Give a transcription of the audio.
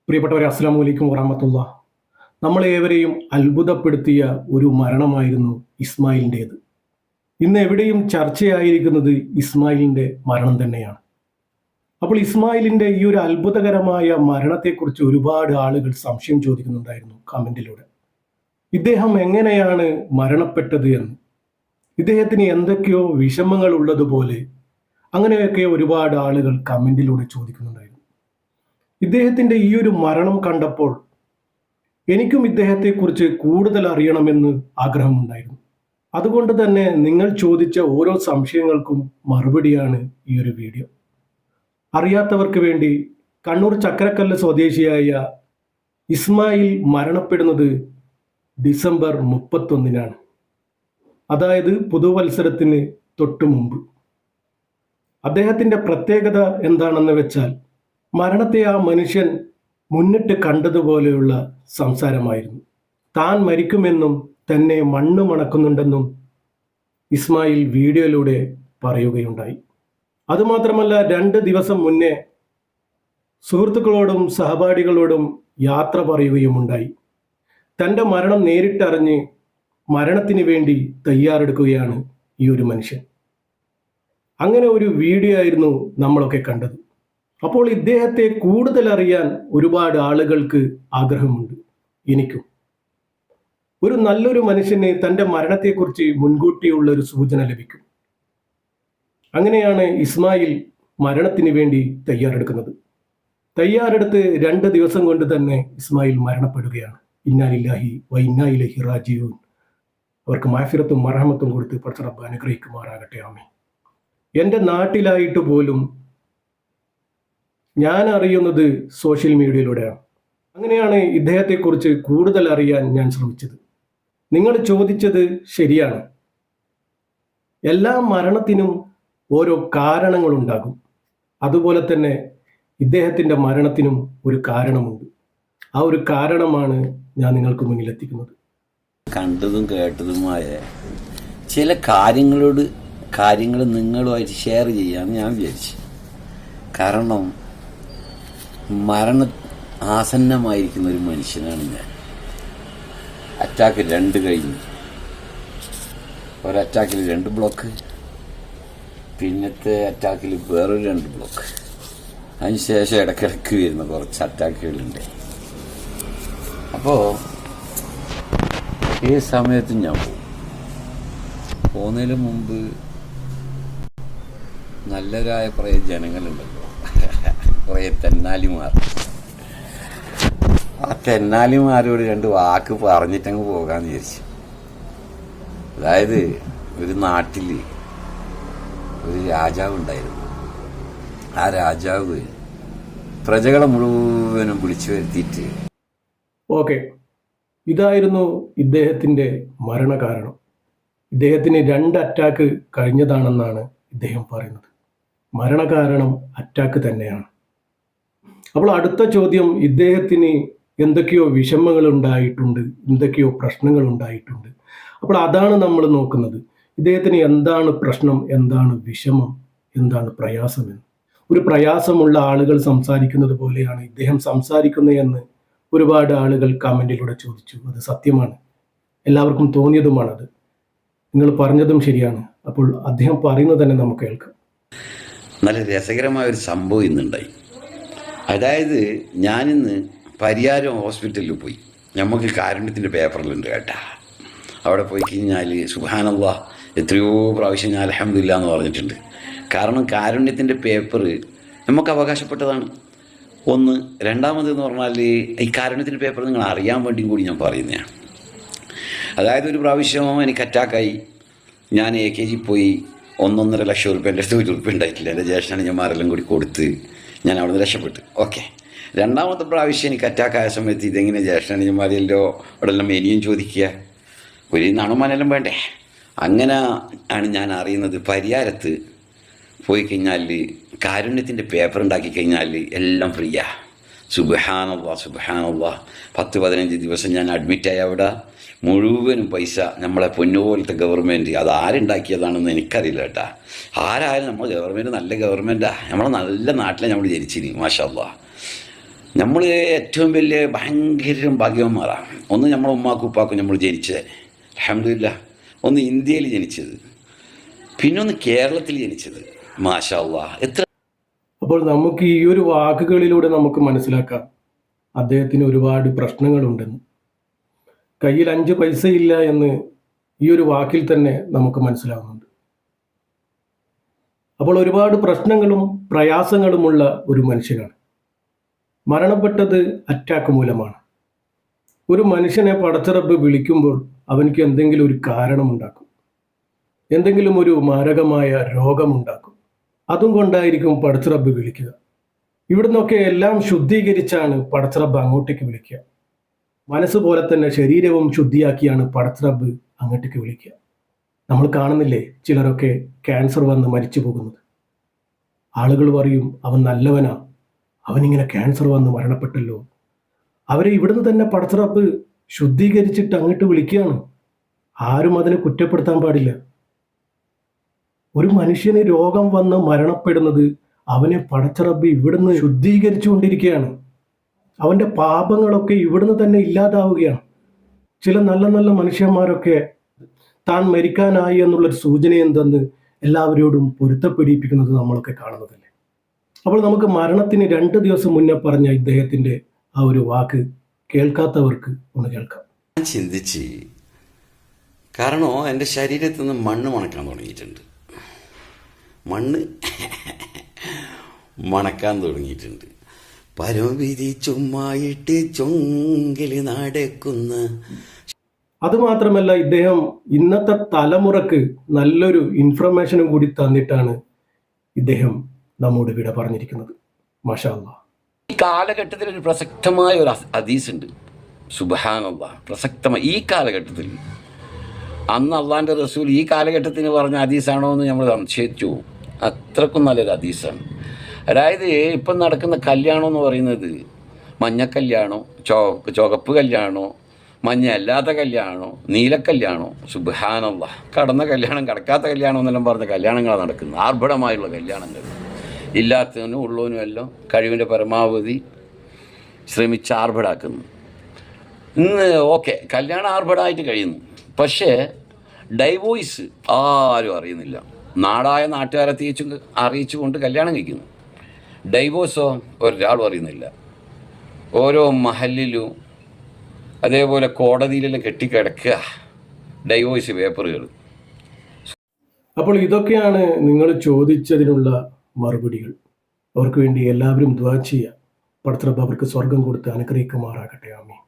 പ്രിയപ്പെട്ടവരെ, അസ്സലാമു അലൈക്കും വറഹ്മത്തുള്ളാഹ്. നമ്മളേവരെയും അത്ഭുതപ്പെടുത്തിയ ഒരു മരണമായിരുന്നു ഇസ്മായിലിൻ്റേത്. ഇന്ന് എവിടെയും ചർച്ചയായിരിക്കുന്നത് ഇസ്മായിലിൻ്റെ മരണം തന്നെയാണ്. അപ്പോൾ ഇസ്മായിലിൻ്റെ ഈ ഒരു അത്ഭുതകരമായ മരണത്തെക്കുറിച്ച് ഒരുപാട് ആളുകൾ സംശയം ചോദിക്കുന്നുണ്ടായിരുന്നു കമൻറ്റിലൂടെ. ഇദ്ദേഹം എങ്ങനെയാണ് മരണപ്പെട്ടത് എന്ന്, ഇദ്ദേഹത്തിന് എന്തൊക്കെയോ വിഷമങ്ങൾ ഉള്ളതുപോലെ അങ്ങനെയൊക്കെ ഒരുപാട് ആളുകൾ കമൻറ്റിലൂടെ ചോദിക്കുന്നുണ്ടായിരുന്നു. ഇദ്ദേഹത്തിൻ്റെ ഈ ഒരു മരണം കണ്ടപ്പോൾ എനിക്കും ഇദ്ദേഹത്തെക്കുറിച്ച് കൂടുതൽ അറിയണമെന്ന് ആഗ്രഹമുണ്ടായിരുന്നു. അതുകൊണ്ട് തന്നെ നിങ്ങൾ ചോദിച്ച ഓരോ സംശയങ്ങൾക്കും മറുപടിയാണ് ഈ ഒരു വീഡിയോ. അറിയാത്തവർക്ക് വേണ്ടി, കണ്ണൂർ ചക്കരക്കല്ല് സ്വദേശിയായ ഇസ്മായിൽ മരണപ്പെടുന്നത് ഡിസംബർ 31-നാണ്. അതായത് പുതുവത്സരത്തിന് തൊട്ടു മുമ്പ്. അദ്ദേഹത്തിൻ്റെ പ്രത്യേകത എന്താണെന്ന് വെച്ചാൽ, മരണത്തെ ആ മനുഷ്യൻ മുന്നിട്ട് കണ്ടതുപോലെയുള്ള സംസാരമായിരുന്നു. താൻ മരിക്കുമെന്നും തന്നെ മണ്ണ് മണക്കുന്നുണ്ടെന്നും ഇസ്മായിൽ വീഡിയോയിലൂടെ പറയുകയുണ്ടായി. അതുമാത്രമല്ല, 2 ദിവസം മുന്നേ സുഹൃത്തുക്കളോടും സഹപാഠികളോടും യാത്ര പറയുകയുമുണ്ടായി. തൻ്റെ മരണം നേരിട്ടറിഞ്ഞ് മരണത്തിന് വേണ്ടി തയ്യാറെടുക്കുകയാണ് ഈ ഒരു മനുഷ്യൻ. അങ്ങനെ ഒരു വീഡിയോ ആയിരുന്നു നമ്മളൊക്കെ കണ്ടത്. അപ്പോൾ ഇദ്ദേഹത്തെ കൂടുതൽ അറിയാൻ ഒരുപാട് ആളുകൾക്ക് ആഗ്രഹമുണ്ട്, എനിക്കും. ഒരു നല്ലൊരു മനുഷ്യന് തൻ്റെ മരണത്തെക്കുറിച്ച് മുൻകൂട്ടിയുള്ള ഒരു സൂചന ലഭിക്കും. അങ്ങനെയാണ് ഇസ്മായിൽ മരണത്തിന് വേണ്ടി തയ്യാറെടുക്കുന്നത്. തയ്യാറെടുത്ത് 2 ദിവസം കൊണ്ട് തന്നെ ഇസ്മായിൽ മരണപ്പെടുകയാണ്. ഇന്നാ ലില്ലാഹി വ ഇന്നാ ഇലൈഹി റാജിഊൻ. അവർക്ക് മഗ്ഫിറത്തും മർഹമത്തും കൊടുത്ത് പടച്ച റബ്ബ് അനുഗ്രഹിക്കുമാറാകട്ടെ, ആമീൻ. എൻ്റെ നാട്ടിലായിട്ട് പോലും ഞാൻ അറിയുന്നത് സോഷ്യൽ മീഡിയയിലൂടെയാണ്. അങ്ങനെയാണ് ഇദ്ദേഹത്തെക്കുറിച്ച് കൂടുതൽ അറിയാൻ ഞാൻ ശ്രമിച്ചത്. നിങ്ങൾ ചോദിച്ചത് ശരിയാണ്. എല്ലാ മരണത്തിനും ഓരോ കാരണങ്ങളുണ്ടാകും. അതുപോലെ തന്നെ ഇദ്ദേഹത്തിൻ്റെ മരണത്തിനും ഒരു കാരണമുണ്ട്. ആ ഒരു കാരണമാണ് ഞാൻ നിങ്ങൾക്ക് മുന്നിലെത്തിക്കുന്നത്. കണ്ടതും കേട്ടതുമായ ചില കാര്യങ്ങൾ നിങ്ങളുമായിട്ട് ഷെയർ ചെയ്യാമെന്ന് ഞാൻ വിചാരിച്ചു. കാരണം ആസന്നമായിരിക്കുന്ന ഒരു മനുഷ്യനാണ് ഞാൻ. അറ്റാക്ക് 2 കഴിഞ്ഞു. ഒരറ്റാക്കിൽ 2 ബ്ലോക്ക്, പിന്നത്തെ അറ്റാക്കിൽ വേറൊരു 2 ബ്ലോക്ക്. അതിനുശേഷം ഇടയ്ക്കിടയ്ക്ക് വരുന്ന കുറച്ച് അറ്റാക്കുകളുണ്ട്. അപ്പോൾ ഈ സമയത്തും ഞാൻ പോകുന്നതിന് മുമ്പ് നല്ലവരായ കുറേ ജനങ്ങളുണ്ടല്ലോ, കുറേ തെന്നാലിമാർ. ആ തെന്നാലിമാരോട് 2 വാക്ക് പറഞ്ഞിട്ടങ്ങ് പോകാമെന്ന് വിചാരിച്ചു. അതായത്, ഒരു നാട്ടിൽ ഒരു രാജാവ് ഉണ്ടായിരുന്നു. ആ രാജാവ് പ്രജകളെ മുഴുവനും വിളിച്ചു വരുത്തിയിട്ട് ഓക്കെ, ഇതായിരുന്നു ഇദ്ദേഹത്തിൻ്റെ മരണകാരണം. ഇദ്ദേഹത്തിന് 2 അറ്റാക്ക് കഴിഞ്ഞതാണെന്നാണ് ഇദ്ദേഹം പറയുന്നത്. മരണകാരണം അറ്റാക്ക് തന്നെയാണ്. അപ്പോൾ അടുത്ത ചോദ്യം, ഇദ്ദേഹത്തിന് എന്തൊക്കെയോ വിഷമങ്ങൾ ഉണ്ടായിട്ടുണ്ട്, എന്തൊക്കെയോ പ്രശ്നങ്ങൾ ഉണ്ടായിട്ടുണ്ട്. അപ്പോൾ അതാണ് നമ്മൾ നോക്കുന്നത്. ഇദ്ദേഹത്തിന് എന്താണ് പ്രശ്നം, എന്താണ് വിഷമം, എന്താണ് പ്രയാസമെന്ന്. ഒരു പ്രയാസമുള്ള ആളുകൾ സംസാരിക്കുന്നത് പോലെയാണ് ഇദ്ദേഹം സംസാരിക്കുന്നതെന്ന് ഒരുപാട് ആളുകൾ കമൻറ്റിലൂടെ ചോദിച്ചു. അത് സത്യമാണ്, എല്ലാവർക്കും തോന്നിയതുമാണത്. നിങ്ങൾ പറഞ്ഞതും ശരിയാണ്. അപ്പോൾ അദ്ദേഹം പറയുന്നത് തന്നെ നമുക്ക് കേൾക്കാം. നല്ല രസകരമായ ഒരു സംഭവം ഇന്നുണ്ടായി. അതായത്, ഞാനിന്ന് പരിയാരം ഹോസ്പിറ്റലിൽ പോയി. നമുക്ക് കാരുണ്യത്തിൻ്റെ പേപ്പറിലുണ്ട് കേട്ടാ. അവിടെ പോയി കഴിഞ്ഞാൽ സുബ്ഹാനല്ലാഹ് എത്രയോ പ്രാവശ്യം ഞാൻ അൽഹംദുലില്ലാ എന്ന് പറഞ്ഞിട്ടുണ്ട്. കാരണം കാരുണ്യത്തിൻ്റെ പേപ്പർ നമുക്ക് അവകാശപ്പെട്ടതാണ്. ഒന്ന്. രണ്ടാമതെന്ന് പറഞ്ഞാൽ, ഈ കാരുണ്യത്തിൻ്റെ പേപ്പർ നിങ്ങൾ അറിയാൻ വേണ്ടിയും കൂടി ഞാൻ പറയുന്നതാണ്. അതായത്, ഒരു പ്രാവശ്യം എനിക്ക് അറ്റാക്കായി. ഞാൻ AKG പോയി. 1.5 ലക്ഷം റുപ്യ എൻ്റെ അടുത്ത് 1 റുപ്യ ഉണ്ടായിട്ടില്ല. എൻ്റെ ജ്യേഷ്ഠനുമാരെല്ലാം കൂടി കൊടുത്ത് ഞാൻ അവിടെ നിന്ന് രക്ഷപ്പെട്ടു. ഓക്കെ. 2ാമത്തെ പ്രാവശ്യം എനിക്ക് അറ്റാക്കായ സമയത്ത് ഇതെങ്ങനെ ജ്യേഷ്ഠനുമാരെല്ലോ അവിടെ എല്ലാം ഇനിയും ചോദിക്കുക, ഒരു നണുമാനെല്ലാം വേണ്ടേ. അങ്ങനെ ആണ് ഞാൻ അറിയുന്നത്, പരിയാരത്ത് പോയി കഴിഞ്ഞാൽ കാരുണ്യത്തിൻ്റെ പേപ്പർ ഉണ്ടാക്കി കഴിഞ്ഞാൽ എല്ലാം ഫ്രീയാ. സുബ്ഹാനല്ലാഹ് 10-15 ദിവസം ഞാൻ അഡ്മിറ്റായി. അവിടെ മുഴുവനും പൈസ നമ്മളെ പൊന്നുപോലത്തെ ഗവൺമെൻറ്, അത് ആരുണ്ടാക്കിയതാണെന്ന് എനിക്കറിയില്ല കേട്ടാ. ആരായാലും നമ്മൾ ഗവൺമെൻറ് നല്ല ഗവൺമെൻറ്റാണ്. നമ്മളെ നല്ല നാട്ടിലെ നമ്മൾ ജനിച്ചിനി, മാഷാ അല്ലാഹ്. നമ്മൾ ഏറ്റവും വലിയ ഭയങ്കര ഭാഗ്യവന്മാരാണ്. ഒന്ന് നമ്മളെ ഉമ്മാക്കും ഉപ്പാക്കും നമ്മൾ ജനിച്ചത്, അൽഹംദുലില്ലാ. ഒന്ന് ഇന്ത്യയിൽ ജനിച്ചത്, പിന്നെ ഒന്ന് കേരളത്തിൽ ജനിച്ചത്. മാഷാ അല്ലാഹ്. എത്ര അപ്പോൾ നമുക്ക് ഈ ഒരു വാക്കുകളിലൂടെ നമുക്ക് മനസ്സിലാക്കാം അദ്ദേഹത്തിന് ഒരുപാട് പ്രശ്നങ്ങളുണ്ടെന്ന്. കയ്യിൽ 5 പൈസ ഇല്ല എന്ന് ഈ ഒരു വാക്കിൽ തന്നെ നമുക്ക് മനസ്സിലാവുന്നുണ്ട്. അപ്പോൾ ഒരുപാട് പ്രശ്നങ്ങളും പ്രയാസങ്ങളുമുള്ള ഒരു മനുഷ്യനാണ്. മരണപ്പെട്ടത് അറ്റാക്ക് മൂലമാണ്. ഒരു മനുഷ്യനെ പടച്ചറബ് വിളിക്കുമ്പോൾ അവനിക്ക് എന്തെങ്കിലും ഒരു കാരണമുണ്ടാക്കും, എന്തെങ്കിലും ഒരു മാരകമായ രോഗമുണ്ടാക്കും. അതും കൊണ്ടായിരിക്കും പടച്ചറബ് വിളിക്കുക. ഇവിടുന്നൊക്കെ എല്ലാം ശുദ്ധീകരിച്ചാണ് പടച്ചറബ് അങ്ങോട്ടേക്ക് വിളിക്കുക. മനസ്സ് പോലെ തന്നെ ശരീരവും ശുദ്ധിയാക്കിയാണ് പടച്ചറബ് അങ്ങോട്ടേക്ക് വിളിക്കുക. നമ്മൾ കാണുന്നില്ലേ ചിലരൊക്കെ ക്യാൻസർ വന്ന് മരിച്ചു പോകുന്നത്. ആളുകൾ പറയും അവൻ നല്ലവനാ, അവനിങ്ങനെ ക്യാൻസർ വന്ന് മരണപ്പെട്ടല്ലോ. അവരെ ഇവിടുന്ന് തന്നെ പടച്ചറബ് ശുദ്ധീകരിച്ചിട്ട് അങ്ങോട്ട് വിളിക്കുകയാണ്. ആരും അതിനെ കുറ്റപ്പെടുത്താൻ പാടില്ല. ഒരു മനുഷ്യന് രോഗം വന്ന് മരണപ്പെടുന്നത് അവനെ പടച്ചറബ് ഇവിടുന്ന് ശുദ്ധീകരിച്ചു കൊണ്ടിരിക്കുകയാണ്. അവൻ്റെ പാപങ്ങളൊക്കെ ഇവിടുന്ന് തന്നെ ഇല്ലാതാവുകയാണ്. ചില നല്ല നല്ല മനുഷ്യന്മാരൊക്കെ താൻ മരിക്കാനായി എന്നുള്ളൊരു സൂചനയും തന്ന് എല്ലാവരോടും പൊരുത്തപ്പെടിപ്പിക്കുന്നത് നമ്മളൊക്കെ കാണുന്നതല്ലേ. അപ്പോൾ നമുക്ക് മരണത്തിന് 2 ദിവസം മുന്നേ പറഞ്ഞ ഇദ്ദേഹത്തിൻ്റെ ആ ഒരു വാക്ക് കേൾക്കാത്തവർക്ക് ഒന്ന് കേൾക്കാം. ഞാൻ ചിന്തിച്ച്, കാരണം എൻ്റെ ശരീരത്തിൽ നിന്ന് മണ്ണ് മണക്കാൻ തുടങ്ങിയിട്ടുണ്ട്. മണ്ണ് മണക്കാൻ തുടങ്ങിയിട്ടുണ്ട്. പരവിധി ചുമ്മായിട്ട് ചൊങ്കില് നടക്കുന്ന. അതുമാത്രമല്ല, ഇദ്ദേഹം ഇന്നത്തെ തലമുറക്ക് നല്ലൊരു ഇൻഫർമേഷനും കൂടി തന്നിട്ടാണ് ഇദ്ദേഹം നമ്മോട് വിട പറഞ്ഞിരിക്കുന്നത്. മാഷാ അല്ലാഹ്. ഈ കാലഘട്ടത്തിൽ ഒരു പ്രസക്തമായ ഒരു ഹദീസ് ഉണ്ട്. സുബ്ഹാനല്ലാഹ്. പ്രസക്തമായ ഈ കാലഘട്ടത്തിൽ, അന്ന് അള്ളാൻ്റെ റസൂൽ ഈ കാലഘട്ടത്തിന് പറഞ്ഞ ഹദീസാണോ എന്ന് നമ്മൾ സംശയിച്ചു. അത്രക്കും നല്ലൊരു ഹദീസാണ്. അതായത് ഇപ്പം നടക്കുന്ന കല്യാണം എന്ന് പറയുന്നത് മഞ്ഞക്കല്യാണോ, ചുവപ്പ് കല്യാണോ, മഞ്ഞ അല്ലാത്ത കല്യാണോ, നീലക്കല്യാണോ, സുബ്ഹാനല്ലാഹ്. കടന്ന കല്യാണം, കടക്കാത്ത കല്യാണം എന്നെല്ലാം പറഞ്ഞ കല്യാണങ്ങളാണ് നടക്കുന്നത്. ആർഭാടമായുള്ള കല്യാണങ്ങൾ. ഇല്ലാത്തവനും ഉള്ളവനും എല്ലാം കഴിവിൻ്റെ പരമാവധി ശ്രമിച്ച് ആർഭാടാക്കുന്നു. ഇന്ന് ഓക്കെ, കല്യാണം ആർഭാടമായിട്ട് കഴിയുന്നു. പക്ഷേ ഡൈവോഴ്സ് ആരും അറിയുന്നില്ല. നാടായ നാട്ടുകാരെ അറിയിച്ചുകൊണ്ട് കല്യാണം കഴിക്കുന്നു. ഡൈവോഴ്സോ ഒരാളും അറിയുന്നില്ല. ഓരോ മഹലിലും അതേപോലെ കോടതിയിലെല്ലാം കെട്ടിക്കിടക്കുക ഡൈവോഴ്സ് പേപ്പറുകൾ. അപ്പോൾ ഇതൊക്കെയാണ് നിങ്ങൾ ചോദിച്ചതിനുള്ള മറുപടികൾ. അവർക്ക് വേണ്ടി എല്ലാവരും ദുആ ചെയ്യുക. പടച്ചറബ് അവർക്ക് സ്വർഗം കൊടുത്ത് അനുഗ്രഹിക്കുമാറാകട്ടെ. ആമീൻ.